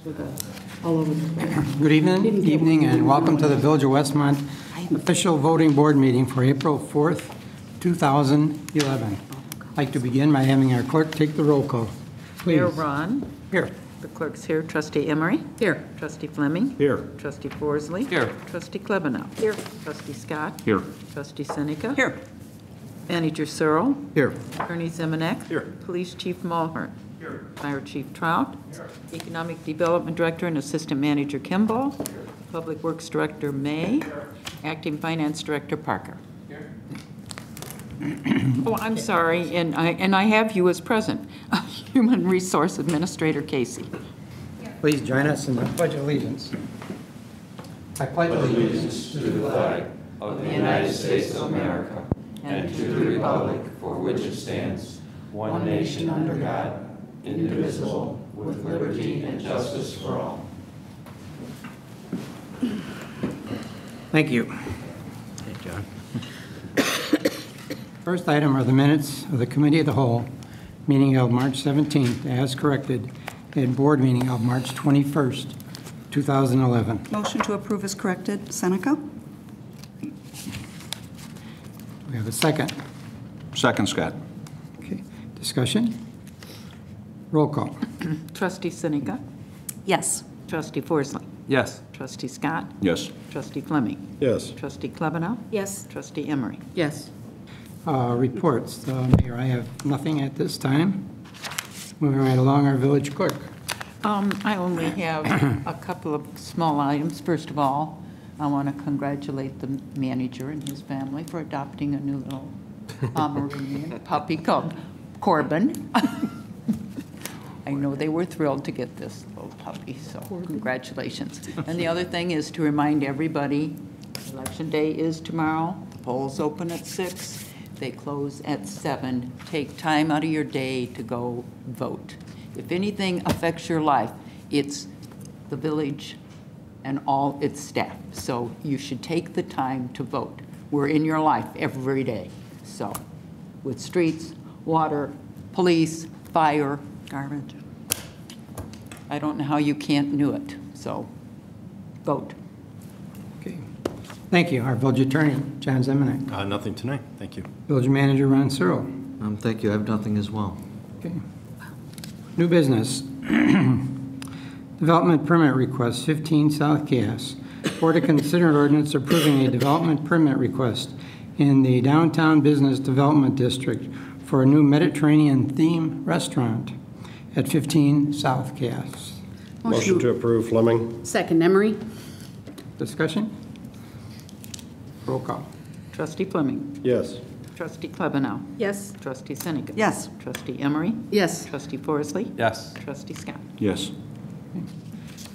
all over the place. Good evening, and welcome to the Village of Westmont official voting board meeting for April 4th, 2011. I'd like to begin by having our clerk take the roll call. Please. Here, Ron. Here. The clerk's here. Trustee Emery. Here. Trustee Fleming. Here. Trustee Forsley. Here. Trustee Klebanow. Here. Trustee Scott. Here. Trustee Seneca. Here. Manager Searle. Here. Attorney Zemanek. Here. Police Chief Mulhern. Here. Fire Chief Trout. Here. Economic Development Director and Assistant Manager Kimball. Here. Public Works Director May. Here. Acting Finance Director Parker. Here. Oh, I'm sorry, and I have you as present. Human Resource Administrator Casey. Please join us in the Pledge of Allegiance. I pledge allegiance to the flag of the United States of America and to the republic for which it stands, one nation under God, indivisible, with liberty and justice for all. Thank you. Hey, John. First item are the minutes of the Committee of the Whole, meeting held March 17th, as corrected, and board meeting held March 21st, 2011. Motion to approve is corrected. Seneca? We have a second. Second, Scott. Okay. Discussion? Roll call. Trustee Seneca. Yes. Trustee Forsley. Yes. Trustee Scott. Yes. Trustee Fleming. Yes. Trustee Klebanow. Yes. Trustee Emery. Yes. Reports. Mayor, I have nothing at this time. Moving right along, our village clerk. I only have a couple of small items. First of all, I want to congratulate the manager and his family for adopting a new little Pomeranian puppy called Corbin. I know they were thrilled to get this little puppy, so congratulations. And the other thing is to remind everybody, Election Day is tomorrow. The polls open at 6. They close at 7. Take time out of your day to go vote. If anything affects your life, it's the village and all its staff. So you should take the time to vote. We're in your life every day. So with streets, water, police, fire, garbage. I don't know how you can't do it. So vote. Okay. Thank you. Our village attorney, John Zemanek. Nothing tonight. Thank you. Village manager, Ron Searle. Thank you. I have nothing as well. Okay. New business. Development permit request, 15 South Cass. Board to consider an ordinance approving a development permit request in the Downtown Business Development District for a new Mediterranean theme restaurant at 15 South Cass. Motion to approve, Fleming. Second, Emery? Discussion? Roll call. Trustee Fleming. Yes. Trustee Klebanow. Yes. Trustee Seneca. Yes. Trustee Emery. Yes. Trustee Forsley. Yes. Trustee Scott. Yes.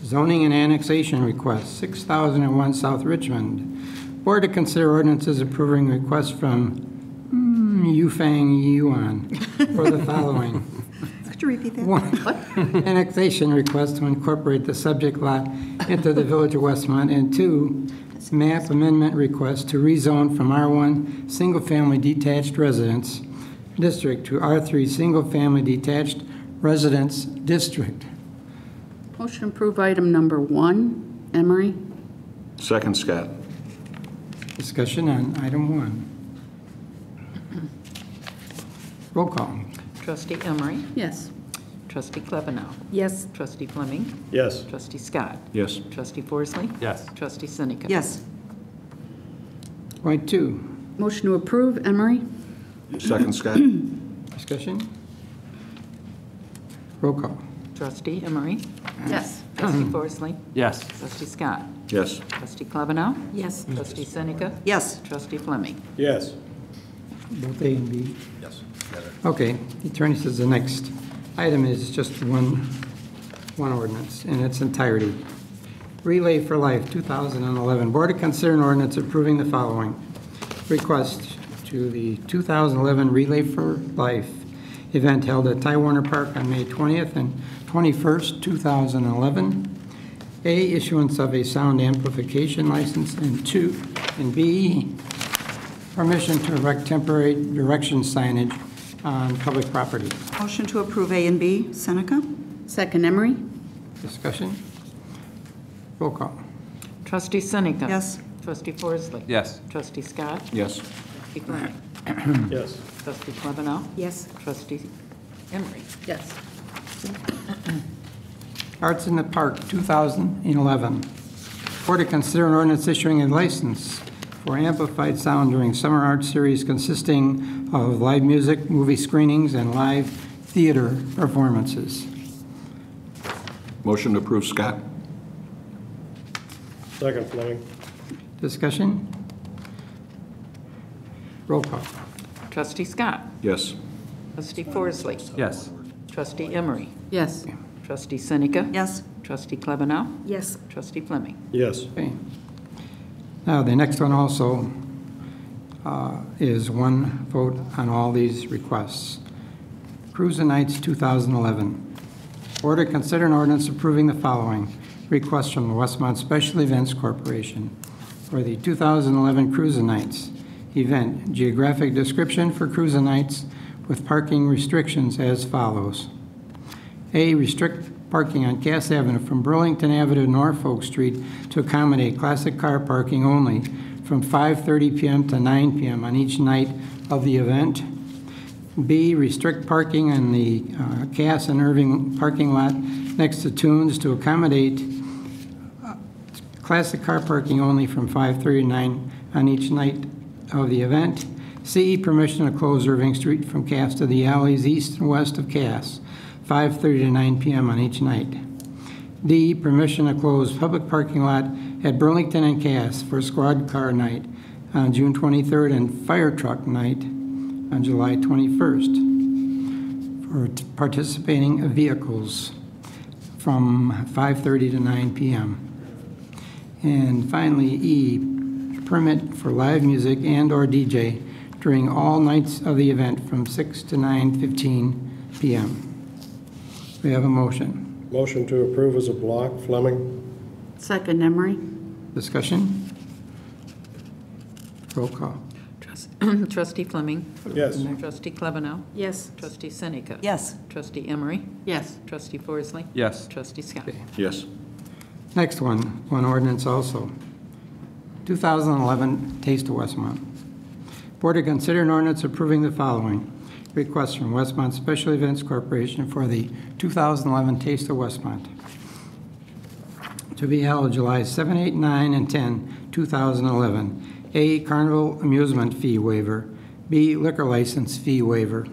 Zoning and annexation request, 6001 South Richmond. Board to consider ordinances approving requests from Yufang Yuan for the following. Could you repeat that? One, annexation request to incorporate the subject lot into the Village of Westmont, and 2, map amendment request to rezone from R1 single-family detached residence district to R3 single-family detached residence district. Motion to approve item number 1, Emery? Second, Scott. Discussion on item 1. Roll call. Trustee Emery. Yes. Trustee Klebanow. Yes. Trustee Fleming. Yes. Trustee Scott. Yes. Trustee Forsley. Yes. Trustee Seneca. Yes. Point 2. Motion to approve, Emery? Second, Scott. Discussion. Roll call. Trustee Emery. Yes. Trustee Forsley. Yes. Trustee Scott. Yes. Trustee Klebanow. Yes. Trustee Seneca. Yes. Trustee Fleming. Yes. Both A and B. Yes. Okay, the attorney says the next item is just one ordinance in its entirety. Relay for Life 2011. Board to consider an ordinance approving the following. Request to the 2011 Relay for Life event held at Ty Warner Park on May 20th and 21st, 2011. A, issuance of a sound amplification license, and B, permission to erect temporary direction signage on public property. Motion to approve A and B, Seneca? Second, Emery? Discussion? Roll call. Trustee Seneca. Yes. Trustee Forsley. Yes. Trustee Scott. Yes. Trustee Fleming. Yes. Trustee Klebanow. Yes. Trustee Emery. Yes. Arts in the Park, 2011. Board to consider an ordinance issuing a license for amplified sound during summer art series consisting of live music, movie screenings, and live theater performances. Motion to approve, Scott. Second, Fleming. Discussion? Roll call. Trustee Scott. Yes. Trustee Forsley. Yes. Trustee Emery. Yes. Trustee Seneca. Yes. Trustee Klebanow. Yes. Trustee Fleming. Yes. Okay. Now, the next one also is one vote on all these requests. Cruise and Nights 2011. Board to consider an ordinance approving the following request from the Westmont Special Events Corporation for the 2011 Cruise and Nights event. Geographic description for Cruise and Nights with parking restrictions as follows. A, restrict parking on Cass Avenue from Burlington Avenue to Norfolk Street to accommodate classic car parking only from 5:30 p.m. to 9 p.m. on each night of the event. B, restrict parking in the Cass and Irving parking lot next to Tunes to accommodate classic car parking only from 5:30 to 9 on each night of the event. C, permission to close Irving Street from Cass to the alleys east and west of Cass, 5:30 to 9 p.m. on each night. D, permission to close public parking lot at Burlington and Cass for squad car night on June 23rd and fire truck night on July 21st for participating vehicles from 5:30 to 9 p.m. And finally, E, permit for live music and/or DJ during all nights of the event from 6 to 9:15 p.m. We have a motion. Motion to approve as a block, Fleming. Second, Emery? Discussion? Roll call. Trustee Fleming. Yes. Trustee Klebanow. Yes. Trustee Seneca. Yes. Trustee Emery. Yes. Trustee Forsley. Yes. Trustee Scott. Yes. Next one ordinance also. 2011 Taste of Westmont. Board to consider an ordinance approving the following. Request from Westmont Special Events Corporation for the 2011 Taste of Westmont to be held July 7, 8, 9, and 10, 2011. A, carnival amusement fee waiver. B, liquor license fee waiver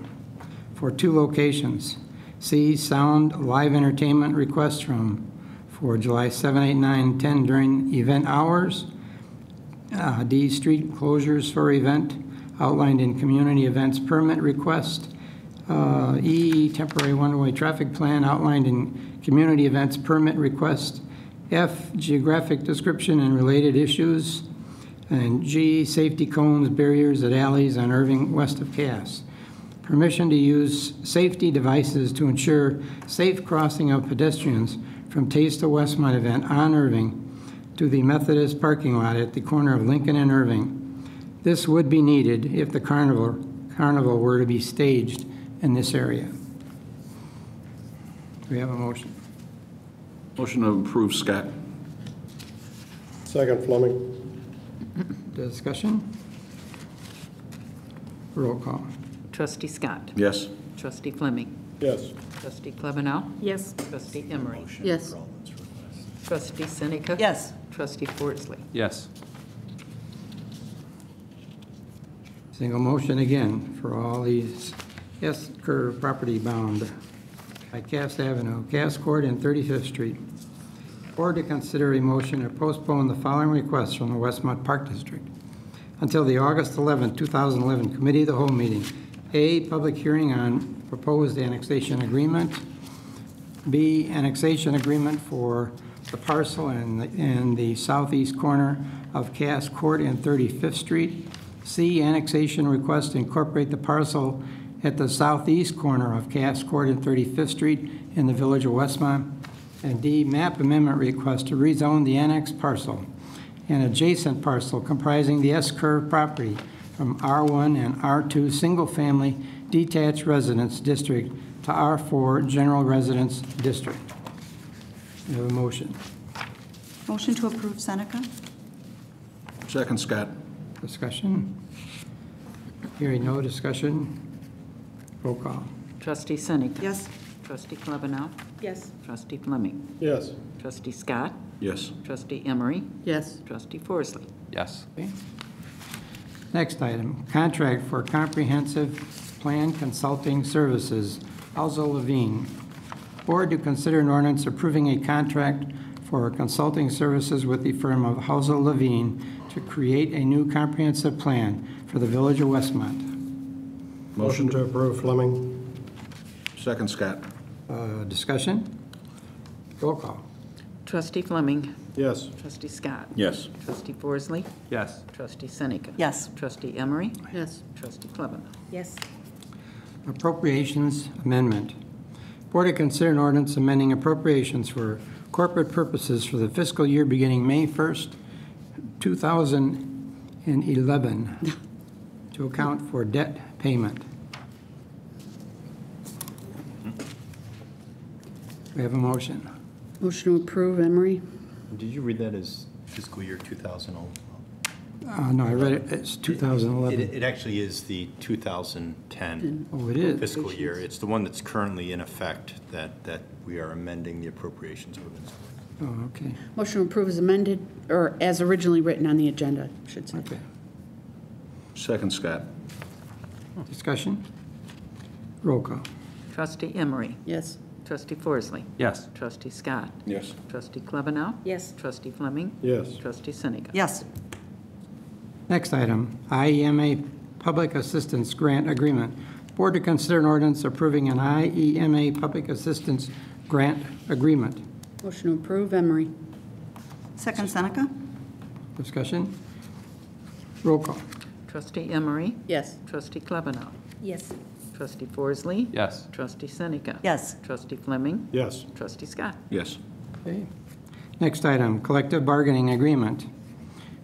for 2 locations. C, sound live entertainment request for July 7, 8, 9, 10 during event hours. D, street closures for event outlined in community events permit request. E, temporary one-way traffic plan outlined in community events permit request. F, geographic description and related issues. And G, safety cones, barriers at alleys on Irving west of Cass. Permission to use safety devices to ensure safe crossing of pedestrians from Taste of Westmont event on Irving to the Methodist parking lot at the corner of Lincoln and Irving. This would be needed if the carnival were to be staged in this area. Do we have a motion? Motion to approve, Scott. Second, Fleming. Discussion? Roll call. Trustee Scott. Yes. Trustee Fleming. Yes. Trustee Klebanow. Yes. Trustee Emery. Yes. Trustee Seneca. Yes. Trustee Forsley. Yes. Single motion again for all these S-curve property bound by Cass Avenue, Cass Court, and 35th Street. Board to consider a motion to postpone the following requests from the Westmont Park District until the August 11, 2011 Committee of the Whole meeting. A, public hearing on proposed annexation agreement. B, annexation agreement for the parcel in the southeast corner of Cass Court and 35th Street. C, annexation request to incorporate the parcel at the southeast corner of Cass Court and 35th Street in the village of Westmont. And D, map amendment request to rezone the annexed parcel and adjacent parcel comprising the S-curve property from R1 and R2 single-family detached residence district to R4 general residence district. We have a motion. Motion to approve Seneca? Second, Scott. Discussion? Hearing no discussion. Roll call. Trustee Seneca. Yes. Trustee Klebanow. Yes. Trustee Fleming. Yes. Trustee Scott. Yes. Trustee Emery. Yes. Trustee Forsley. Yes. Okay. Next item, contract for comprehensive plan consulting services, Housel Levine. Board to consider an ordinance approving a contract for consulting services with the firm of Housel Levine to create a new comprehensive plan for the village of Westmont. Motion to approve Fleming? Second, Scott. Discussion? Roll call. Trustee Fleming. Yes. Trustee Scott. Yes. Trustee Forsley. Yes. Trustee Seneca. Yes. Trustee Emery. Yes. Trustee Klebanow. Yes. Appropriations Amendment. Board to consider an ordinance amending appropriations for corporate purposes for the fiscal year beginning May 1st, 2011, to account for debt payment. We have a motion. Motion to approve, Emery? Did you read that as fiscal year 2011? No, I read it, it's 2011. It actually is the 2010 Oh, it is? fiscal year. It's the one that's currently in effect that we are amending the appropriations ordinance. Oh, okay, Motion to approve is amended, or as originally written on the agenda, I should say. okay. Second, Scott. Discussion? Roll call. Trustee Emery. Yes. Trustee Forsley. Yes. Trustee Scott. Yes. Trustee Klebanow. Yes. Trustee Fleming. Yes. Trustee Seneca. Yes. Next item, IEMA Public Assistance Grant Agreement. Board to consider an ordinance approving an IEMA Public Assistance Grant Agreement. Motion to approve, Emery? Second Seneca? Discussion? Roll call. Trustee Emery. Yes. Trustee Klebanow. Yes. Trustee Forsley. Yes. Trustee Seneca. Yes. Trustee Fleming. Yes. Trustee Scott. Yes. Okay. Next item, collective bargaining agreement.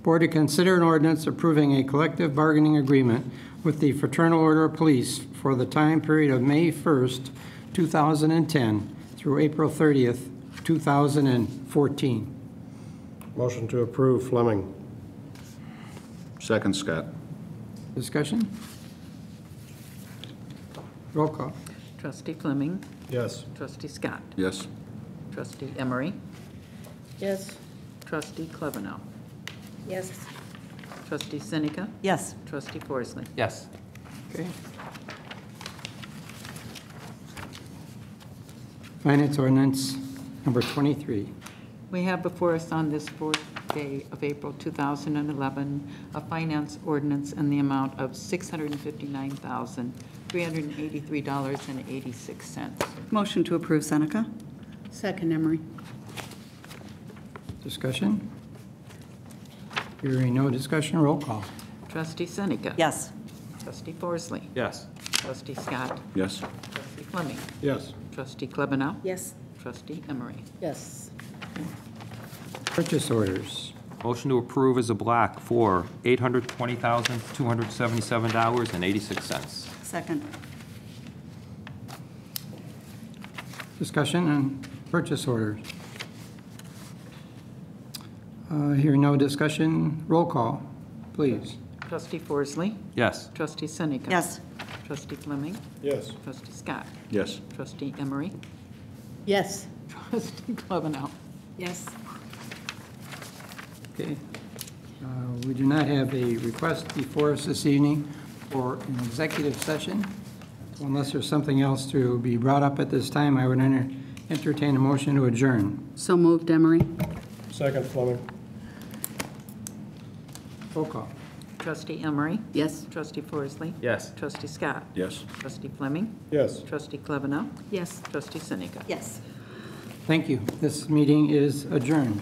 Board to consider an ordinance approving a collective bargaining agreement with the Fraternal Order of Police for the time period of May 1st, 2010 through April 30th, 2014. Motion to approve Fleming? Second, Scott. Discussion? Roll call. Trustee Fleming. Yes. Trustee Scott. Yes. Trustee Emery. Yes. Trustee Klebanow. Yes. Trustee Seneca. Yes. Trustee Forsley. Yes. Okay. Finance ordinance number 23. We have before us on this fourth day of April 2011, a finance ordinance in the amount of $659,383.86. Motion to approve Seneca? Second, Emery? Discussion? Hearing no discussion, roll call. Trustee Seneca. Yes. Trustee Forsley. Yes. Trustee Scott. Yes. Trustee Fleming. Yes. Trustee Klebanow. Yes. Trustee Emery. Yes. Purchase orders. Motion to approve as a block for $820,277.86. Second? Discussion on purchase orders. Hearing no discussion, roll call, please. Trustee Forsley. Yes. Trustee Seneca. Yes. Trustee Fleming. Yes. Trustee Scott. Yes. Trustee Emery. Yes. Trustee Klebanow. Yes. Okay. We do not have a request before us this evening for an executive session. Unless there's something else to be brought up at this time, I would entertain a motion to adjourn. So moved, Emery? Second Fleming? Roll call. Trustee Emery. Yes. Trustee Forsley. Yes. Trustee Scott. Yes. Trustee Fleming. Yes. Trustee Klebanow. Yes. Trustee Seneca. Yes. Thank you. This meeting is adjourned.